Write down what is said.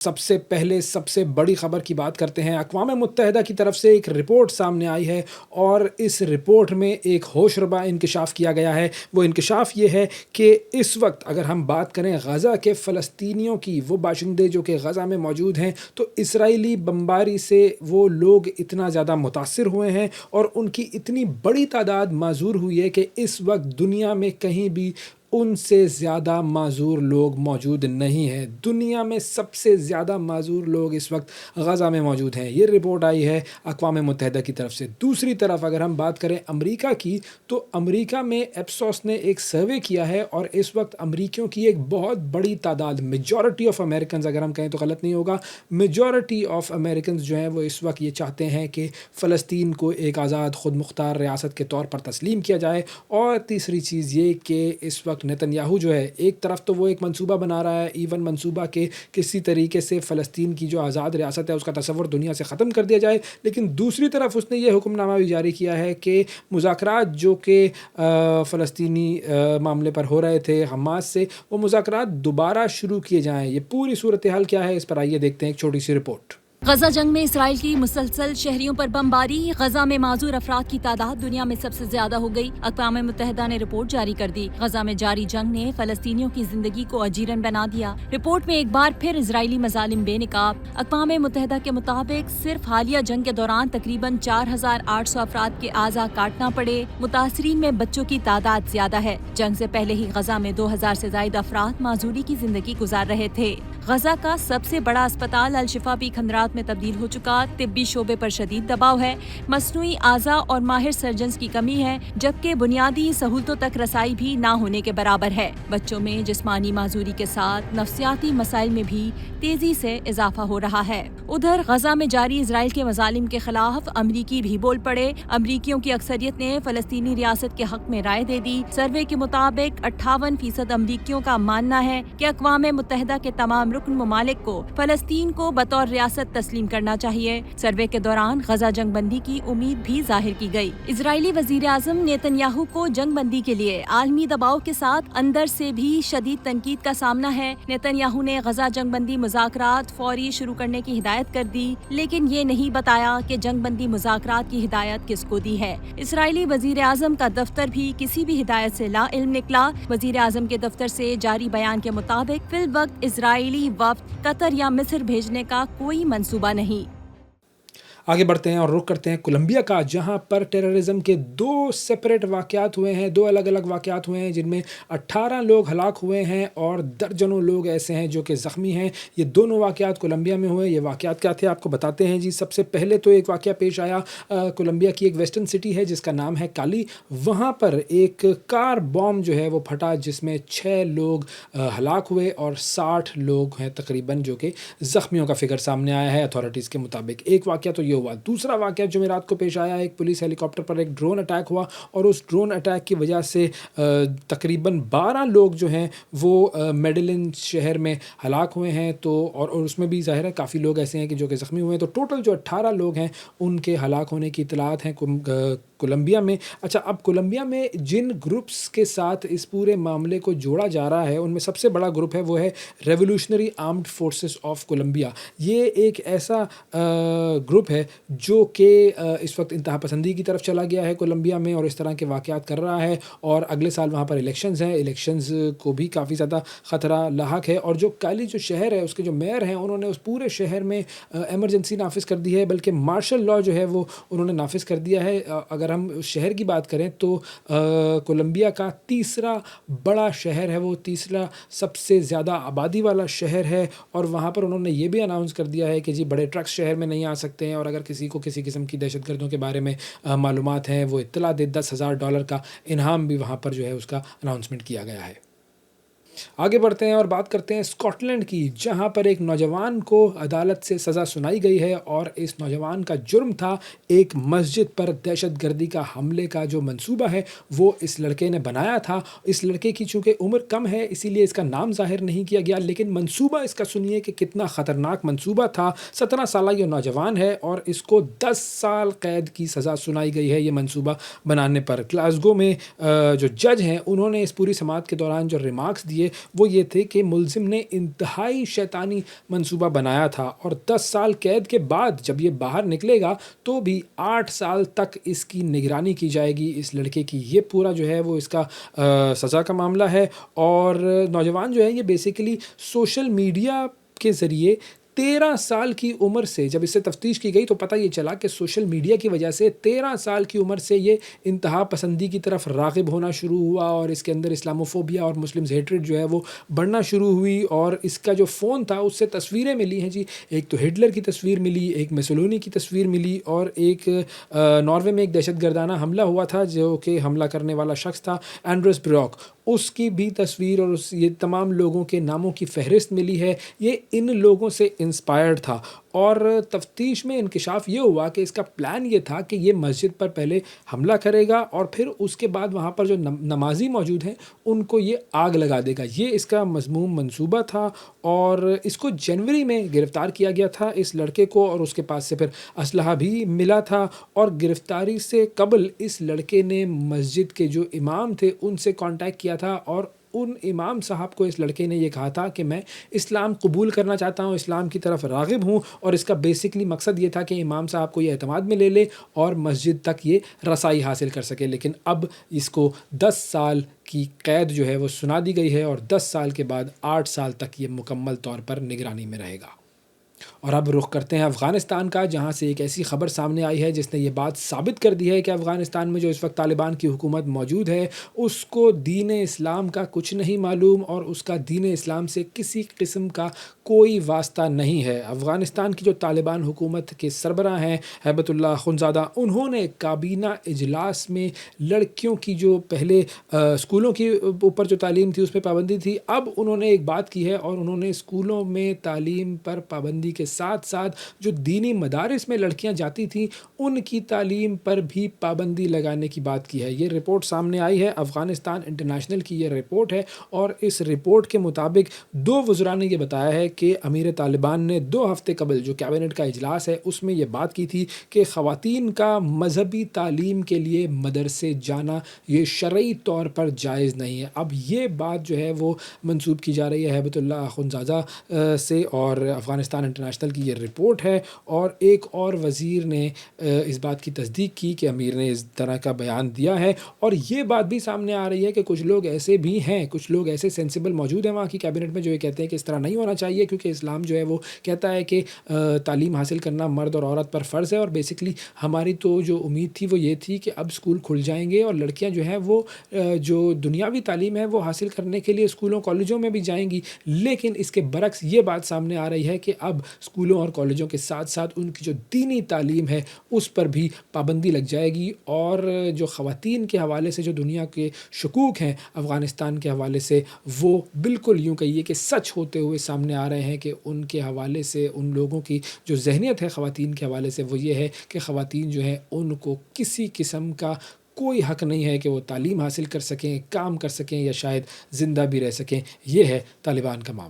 سب سے پہلے سب سے بڑی خبر کی بات کرتے ہیں۔ اقوام متحدہ کی طرف سے ایک رپورٹ سامنے آئی ہے اور اس رپورٹ میں ایک ہوش ربا انکشاف کیا گیا ہے۔ وہ انکشاف یہ ہے کہ اس وقت اگر ہم بات کریں غزہ کے فلسطینیوں کی، وہ باشندے جو کہ غزہ میں موجود ہیں، تو اسرائیلی بمباری سے وہ لوگ اتنا زیادہ متاثر ہوئے ہیں اور ان کی اتنی بڑی تعداد معذور ہوئی ہے کہ اس وقت دنیا میں کہیں بھی ان سے زیادہ معذور لوگ موجود نہیں ہیں۔ دنیا میں سب سے زیادہ معذور لوگ اس وقت غزہ میں موجود ہیں۔ یہ رپورٹ آئی ہے اقوام متحدہ کی طرف سے۔ دوسری طرف اگر ہم بات کریں امریکہ کی، تو امریکہ میں ایپسوس نے ایک سروے کیا ہے اور اس وقت امریکیوں کی ایک بہت بڑی تعداد، میجورٹی آف امریکنز اگر ہم کہیں تو غلط نہیں ہوگا، میجورٹی آف امریکنز جو ہیں وہ اس وقت یہ چاہتے ہیں کہ فلسطین کو ایک آزاد خود مختار ریاست کے طور پر تسلیم کیا جائے۔ اور تیسری چیز یہ کہ اس وقت نیتن یاہو جو ہے، ایک طرف تو وہ ایک منصوبہ بنا رہا ہے، ایون منصوبہ کہ کسی طریقے سے فلسطین کی جو آزاد ریاست ہے اس کا تصور دنیا سے ختم کر دیا جائے، لیکن دوسری طرف اس نے یہ حکم نامہ بھی جاری کیا ہے کہ مذاکرات جو کہ فلسطینی معاملے پر ہو رہے تھے حماس سے، وہ مذاکرات دوبارہ شروع کیے جائیں۔ یہ پوری صورتحال کیا ہے، اس پر آئیے دیکھتے ہیں ایک چھوٹی سی رپورٹ۔ غزہ جنگ میں اسرائیل کی مسلسل شہریوں پر بمباری، غزہ میں معذور افراد کی تعداد دنیا میں سب سے زیادہ ہو گئی۔ اقوام متحدہ نے رپورٹ جاری کر دی۔ غزہ میں جاری جنگ نے فلسطینیوں کی زندگی کو اجیرن بنا دیا۔ رپورٹ میں ایک بار پھر اسرائیلی مظالم بے نقاب۔ اقوام متحدہ کے مطابق صرف حالیہ جنگ کے دوران تقریباً 4800 افراد کے اعضاء کاٹنا پڑے۔ متاثرین میں بچوں کی تعداد زیادہ ہے۔ جنگ سے پہلے ہی غزہ میں 2000 سے زائد افراد معذوری کی زندگی گزار رہے تھے۔ غزہ کا سب سے بڑا اسپتال الشفا بھی کھندرات میں تبدیل ہو چکا۔ طبی شعبے پر شدید دباؤ ہے، مصنوعی اعضاء اور ماہر سرجنز کی کمی ہے، جبکہ بنیادی سہولتوں تک رسائی بھی نہ ہونے کے برابر ہے۔ بچوں میں جسمانی معذوری کے ساتھ نفسیاتی مسائل میں بھی تیزی سے اضافہ ہو رہا ہے۔ ادھر غزہ میں جاری اسرائیل کے مظالم کے خلاف امریکی بھی بول پڑے۔ امریکیوں کی اکثریت نے فلسطینی ریاست کے حق میں رائے دے دی۔ سروے کے مطابق 58% امریکیوں کا ماننا ہے کہ اقوام متحدہ کے تمام رکن ممالک کو فلسطین کو بطور ریاست تسلیم کرنا چاہیے۔ سروے کے دوران غزہ جنگ بندی کی امید بھی ظاہر کی گئی۔ اسرائیلی وزیر اعظم نیتن یاہو کو جنگ بندی کے لیے عالمی دباؤ کے ساتھ اندر سے بھی شدید تنقید کا سامنا ہے۔ نیتن یاہو نے غزہ جنگ بندی مذاکرات فوری شروع کرنے کی ہدایت کر دی، لیکن یہ نہیں بتایا کہ جنگ بندی مذاکرات کی ہدایت کس کو دی ہے۔ اسرائیلی وزیر اعظم کا دفتر بھی کسی بھی ہدایت سے لا علم نکلا۔ وزیر اعظم کے دفتر سے جاری بیان کے مطابق فی الوقت اسرائیلی وفد قطر یا مصر بھیجنے کا کوئی منصوبہ نہیں۔ آگے بڑھتے ہیں اور رخ کرتے ہیں کولمبیا کا، جہاں پر ٹیررزم کے 2 سیپریٹ واقعات ہوئے ہیں، 2 الگ الگ واقعات ہوئے ہیں، جن میں 18 لوگ ہلاک ہوئے ہیں اور درجنوں لوگ ایسے ہیں جو کہ زخمی ہیں۔ یہ دونوں واقعات کولمبیا میں ہوئے۔ یہ واقعات کیا تھے آپ کو بتاتے ہیں جی۔ سب سے پہلے تو ایک واقعہ پیش آیا کولمبیا کی ایک ویسٹرن سٹی ہے جس کا نام ہے کالی۔ وہاں پر ایک کار بام جو ہے وہ پھٹا، جس میں 6 لوگ ہلاک ہوئے اور 60 لوگ ہیں تقریباً جو کہ زخمیوں کا فگر سامنے آیا ہے اتھارٹیز کے مطابق۔ ایک واقعہ تو یہ ہوا۔ دوسرا واقعہ جمعرات کو پیش آیا، ایک پولیس ہیلی کاپٹر پر ایک ڈرون اٹیک ہوا اور اس ڈرون اٹیک کی وجہ سے تقریباً 12 لوگ جو ہیں وہ میڈلن شہر میں ہلاک ہوئے ہیں۔ تو اور اس میں بھی ظاہر ہے کافی لوگ ایسے ہیں کہ جو کہ زخمی ہوئے ہیں۔ تو ٹوٹل جو 18 لوگ ہیں ان کے ہلاک ہونے کی اطلاعات ہیں کولمبیا میں۔ اچھا، اب کولمبیا میں جن گروپس کے ساتھ اس پورے معاملے کو جوڑا جا رہا ہے ان میں سب سے بڑا گروپ ہے وہ ہے revolutionary armed forces of Columbia. یہ ایک ایسا گروپ ہے جو کہ اس وقت انتہا پسندی کی طرف چلا گیا ہے کولمبیا میں اور اس طرح کے واقعات کر رہا ہے، اور اگلے سال وہاں پر الیکشنز ہیں۔ الیکشنز کو بھی کافی زیادہ خطرہ لاحق ہے، اور جو کالی جو شہر ہے اس کے جو میئر ہیں انہوں نے اس پورے شہر میں ایمرجنسی نافذ کر دی ہے، بلکہ مارشل لاء جو ہے وہ انہوں نے نافذ کر دیا ہے۔ اگر ہم شہر کی بات کریں تو کولمبیا کا تیسرا بڑا شہر ہے، وہ تیسرا سب سے زیادہ آبادی والا شہر ہے، اور وہاں پر انہوں نے یہ بھی اناؤنس کر دیا ہے کہ جی بڑے ٹرکس شہر میں نہیں آ سکتے ہیں، اور اگر کسی کو کسی قسم کی دہشت گردوں کے بارے میں معلومات ہیں وہ اطلاع دے، $10,000 کا انعام بھی وہاں پر جو ہے اس کا اناؤنسمنٹ کیا گیا ہے۔ آگے بڑھتے ہیں اور بات کرتے ہیں اسکاٹ لینڈ کی، جہاں پر ایک نوجوان کو عدالت سے سزا سنائی گئی ہے، اور اس نوجوان کا جرم تھا ایک مسجد پر دہشت گردی کا حملے کا جو منصوبہ ہے وہ اس لڑکے نے بنایا تھا۔ اس لڑکے کی چونکہ عمر کم ہے اسی لیے اس کا نام ظاہر نہیں کیا گیا، لیکن منصوبہ اس کا سنیے کہ کتنا خطرناک منصوبہ تھا۔ 17 سالہ یہ نوجوان ہے اور اس کو 10 سال قید کی سزا سنائی گئی ہے یہ منصوبہ بنانے پر۔ گلاسگو میں جو جج ہیں انہوں نے اس پوری سماعت کے دوران جو ریمارکس دیے ہوئی ہے وہ یہ تھے کہ ملزم نے انتہائی شیطانی منصوبہ بنایا تھا اور 10 سال قید کے بعد جب یہ باہر نکلے گا تو بھی 8 سال تک اس کی نگرانی کی جائے گی اس لڑکے کی. یہ پورا جو ہے وہ اس کا سزا کا معاملہ ہے. اور نوجوان جو ہے یہ بیسیکلی سوشل میڈیا کے ذریعے 13 سال کی عمر سے جب اس سے تفتیش کی گئی تو پتہ یہ چلا کہ سوشل میڈیا کی وجہ سے 13 سال کی عمر سے یہ انتہا پسندی کی طرف راغب ہونا شروع ہوا اور اس کے اندر اسلاموفوبیا اور مسلمز ہیٹریڈ جو ہے وہ بڑھنا شروع ہوئی. اور اس کا جو فون تھا اس سے تصویریں ملی ہیں جی. ایک تو ہٹلر کی تصویر ملی, ایک میسولونی کی تصویر ملی اور ایک ناروے میں ایک دہشت گردانہ حملہ ہوا تھا جو کہ حملہ کرنے والا شخص تھا اینڈرس بروک, اس کی بھی تصویر اور یہ تمام لوگوں کے ناموں کی فہرست ملی ہے. یہ ان لوگوں سے انسپائرڈ تھا اور تفتیش میں انکشاف یہ ہوا کہ اس کا پلان یہ تھا کہ یہ مسجد پر پہلے حملہ کرے گا اور پھر اس کے بعد وہاں پر جو نمازی موجود ہیں ان کو یہ آگ لگا دے گا. یہ اس کا مذموم منصوبہ تھا اور اس کو جنوری میں گرفتار کیا گیا تھا اس لڑکے کو اور اس کے پاس سے پھر اسلحہ بھی ملا تھا. اور گرفتاری سے قبل اس لڑکے نے مسجد کے جو امام تھے ان سے کانٹیکٹ کیا تھا اور ان امام صاحب کو اس لڑکے نے یہ کہا تھا کہ میں اسلام قبول کرنا چاہتا ہوں, اسلام کی طرف راغب ہوں. اور اس کا بیسکلی مقصد یہ تھا کہ امام صاحب کو یہ اعتماد میں لے لے اور مسجد تک یہ رسائی حاصل کر سکے. لیکن اب اس کو 10 سال کی قید جو ہے وہ سنا دی گئی ہے اور 10 سال کے بعد 8 سال تک یہ مکمل طور پر نگرانی میں رہے گا. اور اب رخ کرتے ہیں افغانستان کا, جہاں سے ایک ایسی خبر سامنے آئی ہے جس نے یہ بات ثابت کر دی ہے کہ افغانستان میں جو اس وقت طالبان کی حکومت موجود ہے اس کو دین اسلام کا کچھ نہیں معلوم اور اس کا دین اسلام سے کسی قسم کا کوئی واسطہ نہیں ہے. افغانستان کی جو طالبان حکومت کے سربراہ ہیں ہیبت اللہ اخندزادہ, انہوں نے کابینہ اجلاس میں لڑکیوں کی جو پہلے اسکولوں کی اوپر جو تعلیم تھی اس پہ پابندی تھی, اب انہوں نے ایک بات کی ہے اور انہوں نے اسکولوں میں تعلیم پر پابندی کے ساتھ ساتھ جو دینی مدارس میں لڑکیاں جاتی تھیں ان کی تعلیم پر بھی پابندی لگانے کی بات کی ہے. یہ رپورٹ سامنے آئی ہے, افغانستان انٹرنیشنل کی یہ رپورٹ ہے اور اس رپورٹ کے مطابق 2 وزراء نے یہ بتایا ہے کہ امیر طالبان نے 2 ہفتے قبل جو کیبنٹ کا اجلاس ہے اس میں یہ بات کی تھی کہ خواتین کا مذہبی تعلیم کے لیے مدرسے جانا یہ شرعی طور پر جائز نہیں ہے. اب یہ بات جو ہے وہ منسوب کی جا رہی ہے ہیبت اللہ اخندزادہ سے اور افغانستان انٹرنیشنل کی یہ رپورٹ ہے. اور ایک اور وزیر نے اس بات کی تصدیق کی کہ امیر نے اس طرح کا بیان دیا ہے. اور یہ بات بھی سامنے آ رہی ہے کہ کچھ لوگ ایسے بھی ہیں, کچھ لوگ ایسے سینسیبل موجود ہیں وہاں کی کیبنٹ میں جو یہ کہتے ہیں کہ اس طرح نہیں ہونا چاہیے کیونکہ اسلام جو ہے وہ کہتا ہے کہ تعلیم حاصل کرنا مرد اور عورت پر فرض ہے. اور بیسکلی ہماری تو جو امید تھی وہ یہ تھی کہ اب اسکول کھل جائیں گے اور لڑکیاں جو ہیں وہ جو دنیاوی تعلیم ہے وہ حاصل کرنے کے لیے اسکولوں کالجوں میں بھی جائیں گی. لیکن اس کے برعکس یہ بات سامنے آ رہی ہے کہ اب اسکولوں اور کالجوں کے ساتھ ساتھ ان کی جو دینی تعلیم ہے اس پر بھی پابندی لگ جائے گی. اور جو خواتین کے حوالے سے جو دنیا کے شکوک ہیں افغانستان کے حوالے سے وہ بالکل یوں کہیے کہ سچ ہوتے ہوئے سامنے آ رہے ہیں کہ ان کے حوالے سے ان لوگوں کی جو ذہنیت ہے خواتین کے حوالے سے وہ یہ ہے کہ خواتین جو ہیں ان کو کسی قسم کا کوئی حق نہیں ہے کہ وہ تعلیم حاصل کر سکیں, کام کر سکیں یا شاید زندہ بھی رہ سکیں. یہ ہے طالبان کا معاملہ.